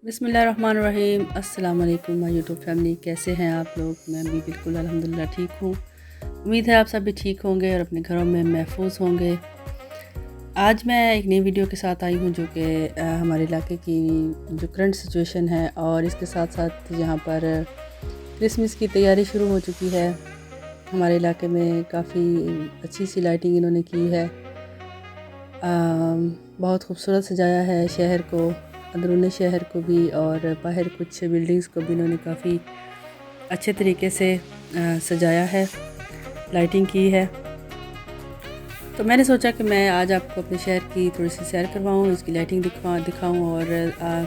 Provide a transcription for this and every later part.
बिस्मिल्लाहिर्रहमानिर्रहीम। अस्सलाम वालेकुम माय यूट्यूब फैमिली, कैसे हैं आप लोग? मैं भी बिल्कुल अल्हम्दुलिल्लाह ठीक हूँ। उम्मीद है आप सब भी ठीक होंगे और अपने घरों में महफूज होंगे। आज मैं एक नई वीडियो के साथ आई हूँ जो कि हमारे इलाके की जो करंट सिचुएशन है और इसके साथ साथ यहाँ पर क्रिसमस की तैयारी शुरू हो चुकी है। हमारे इलाके में काफ़ी अच्छी सी लाइटिंग इन्होंने की है। बहुत खूबसूरत सजाया है शहर को, अंदरूनी शहर को भी और बाहर कुछ बिल्डिंग्स को भी इन्होंने काफ़ी अच्छे तरीके से सजाया है, लाइटिंग की है। तो मैंने सोचा कि मैं आज आपको अपने शहर की थोड़ी सी सैर करवाऊँ, इसकी लाइटिंग दिखाऊँ और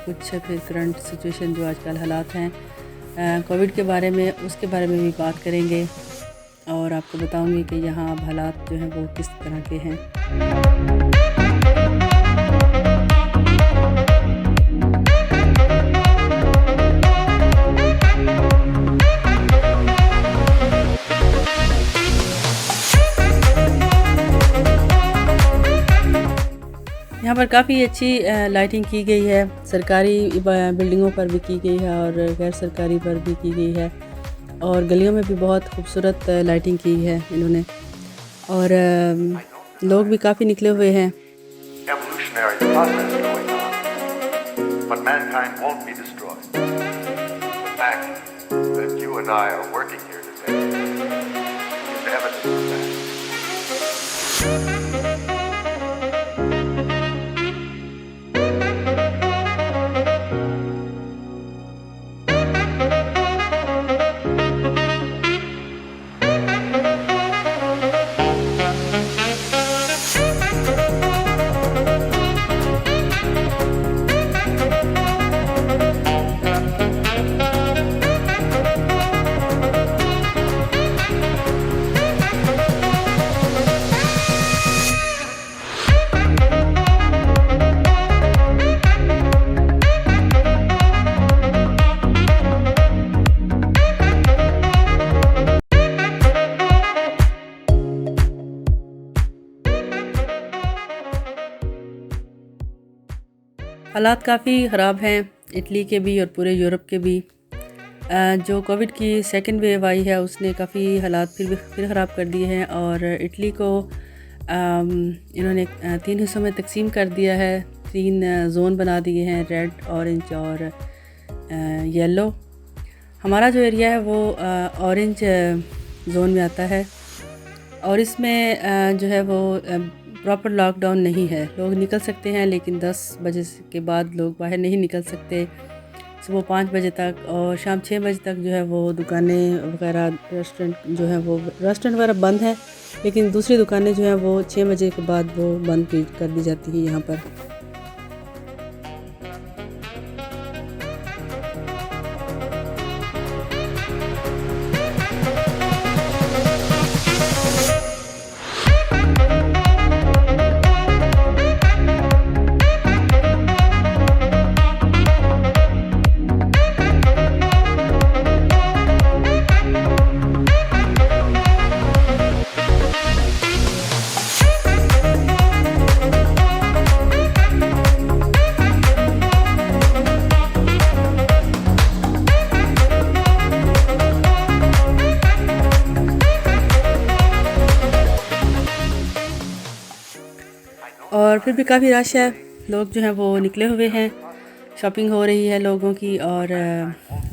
कुछ फिर करंट सिचुएशन जो आजकल हालात हैं कोविड के बारे में, उसके बारे में भी बात करेंगे और आपको बताऊँगी कि यहाँ अब हालात जो हैं वो किस तरह के हैं। यहाँ पर काफ़ी अच्छी लाइटिंग की गई है, सरकारी बिल्डिंगों पर भी की गई है और गैर सरकारी पर भी की गई है और गलियों में भी बहुत खूबसूरत लाइटिंग की है इन्होंने और लोग भी काफ़ी निकले हुए हैं। हालात काफ़ी ख़राब हैं इटली के भी और पूरे यूरोप के भी। जो कोविड की सेकंड वेव आई है उसने काफ़ी हालात फिर ख़राब कर दिए हैं और इटली को इन्होंने 3 हिस्सों में तकसीम कर दिया है, 3 जोन बना दिए हैं, रेड, ऑरेंज और येलो। हमारा जो एरिया है वो ऑरेंज जोन में आता है और इसमें जो है वो प्रॉपर लॉकडाउन नहीं है, लोग निकल सकते हैं लेकिन 10 बजे के बाद लोग बाहर नहीं निकल सकते। सुबह 5 बजे तक और शाम 6 बजे तक जो है वो दुकानें वगैरह, रेस्टोरेंट जो है वो रेस्टोरेंट वगैरह बंद है, लेकिन दूसरी दुकानें जो हैं वो 6 बजे के बाद वो बंद कर दी जाती है यहाँ पर। और फिर भी काफ़ी रश है, लोग जो हैं वो निकले हुए हैं, शॉपिंग हो रही है लोगों की और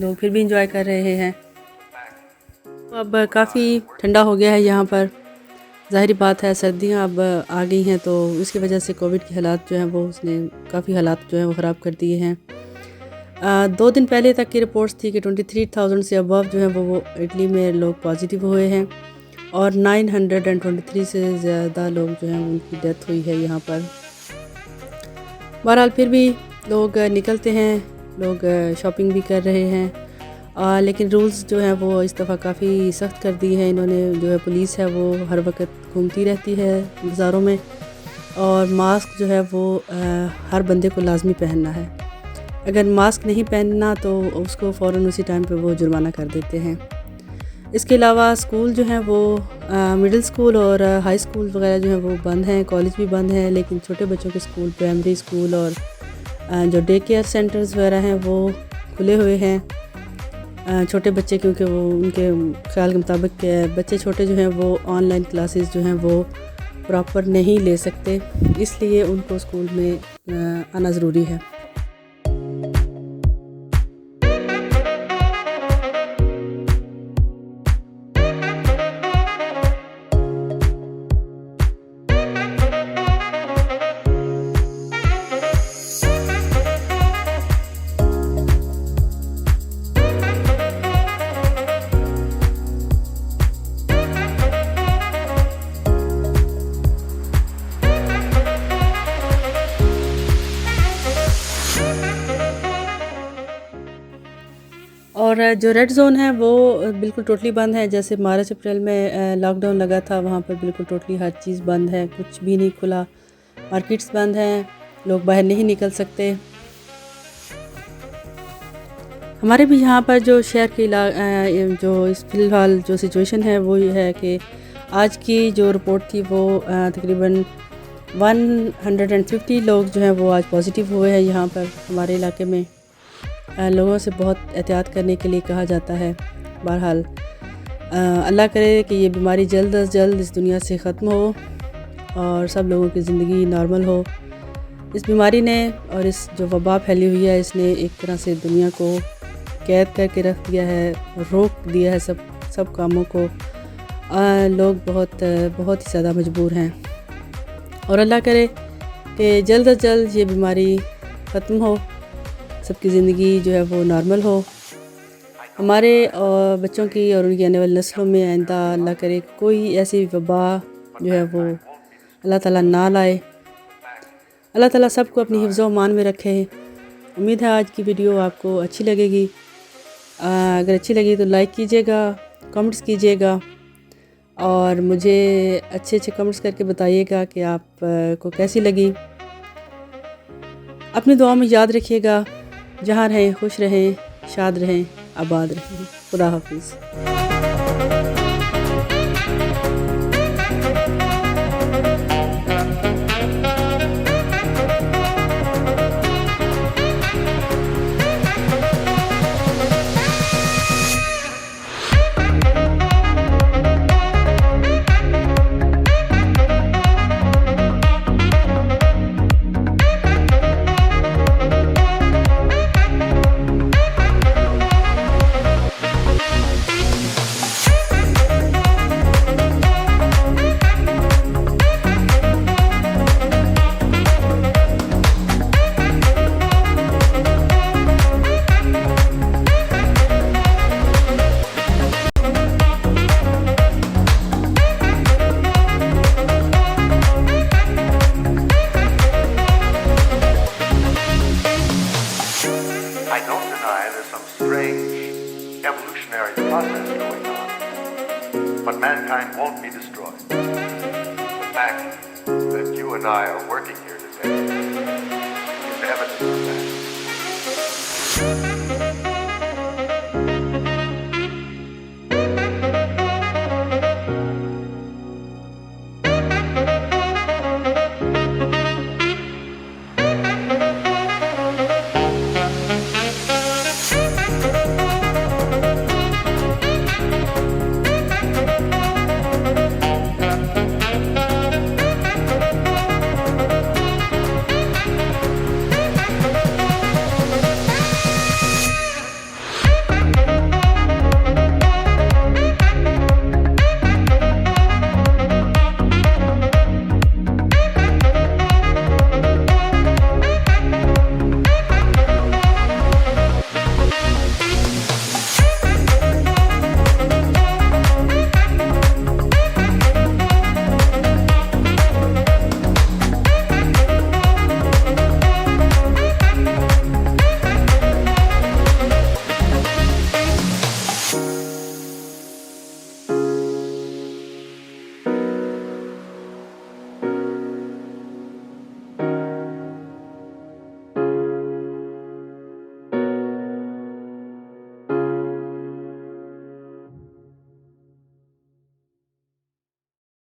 लोग फिर भी इंजॉय कर रहे हैं। अब काफ़ी ठंडा हो गया है यहाँ पर, ज़ाहिर बात है सर्दियाँ अब आ गई हैं तो इसकी वजह से कोविड के हालात जो हैं वो उसने काफ़ी हालात जो हैं वो ख़राब कर दिए हैं। 2 दिन पहले तक की रिपोर्ट्स थी कि 23,000 से अबव जो है वो इटली में लोग पॉजिटिव हुए हैं और 923 से ज़्यादा लोग जो हैं उनकी डेथ हुई है यहाँ पर। बहरहाल फिर भी लोग निकलते हैं, लोग शॉपिंग भी कर रहे हैं लेकिन रूल्स जो हैं वो इस दफ़ा काफ़ी सख्त कर दिए हैं इन्होंने। जो है पुलिस है वो हर वक्त घूमती रहती है बाज़ारों में और मास्क जो है वो हर बंदे को लाजमी पहनना है। अगर मास्क नहीं पहनना तो उसको फ़ौरन उसी टाइम पे वो जुर्माना कर देते हैं। इसके अलावा स्कूल जो हैं वो मिडिल स्कूल और हाई स्कूल वगैरह जो हैं वो बंद हैं, कॉलेज भी बंद हैं, लेकिन छोटे बच्चों के स्कूल, प्राइमरी स्कूल और जो डे केयर सेंटर्स वगैरह हैं वो खुले हुए हैं। छोटे बच्चे क्योंकि वो उनके ख्याल के मुताबिक बच्चे छोटे जो हैं वो ऑनलाइन क्लासेस जो हैं वो प्रॉपर नहीं ले सकते, इसलिए उनको स्कूल में आना ज़रूरी है। और जो रेड ज़ोन है वो बिल्कुल टोटली बंद है। जैसे मार्च अप्रैल में लॉकडाउन लगा था, वहाँ पर बिल्कुल टोटली हर चीज़ बंद है, कुछ भी नहीं खुला, मार्केट्स बंद हैं, लोग बाहर नहीं निकल सकते। हमारे भी यहाँ पर जो शहर के जो इस फ़िलहाल जो सिचुएशन है वो ये है कि आज की जो रिपोर्ट थी वो तकरीबन 150 लोग जो हैं वो आज पॉजिटिव हुए हैं। यहाँ पर हमारे इलाके में लोगों से बहुत एहतियात करने के लिए कहा जाता है। बहरहाल अल्लाह करे कि ये बीमारी जल्द अज जल्द इस दुनिया से ख़त्म हो और सब लोगों की ज़िंदगी नॉर्मल हो। इस बीमारी ने और इस जो वबा फैली हुई है इसने एक तरह से दुनिया को कैद करके रख दिया है, रोक दिया है सब कामों को। लोग बहुत ही ज़्यादा मजबूर हैं और अल्लाह करे कि जल्द अज जल्द ये बीमारी ख़त्म हो, सबकी ज़िंदगी जो है वो नॉर्मल हो। हमारे बच्चों की और उनकी आने वाली नस्लों में आइंदा अल्लाह करे कोई ऐसी वबा जो है वो अल्लाह ताला ना लाए। अल्लाह ताला सबको अपनी हिफ्ज़ व मान में रखे। उम्मीद है आज की वीडियो आपको अच्छी लगेगी। अगर अच्छी लगी तो लाइक कीजिएगा, कमेंट्स कीजिएगा और मुझे अच्छे कमेंट्स करके बताइएगा कि आप को कैसी लगी। अपनी दुआ में याद रखिएगा। जहाँ रहें खुश रहें, शाद रहें, आबाद रहें। खुदा हाफिज़। I don't deny there's some strange evolutionary process going on, but mankind won't be destroyed. The fact that you and I are working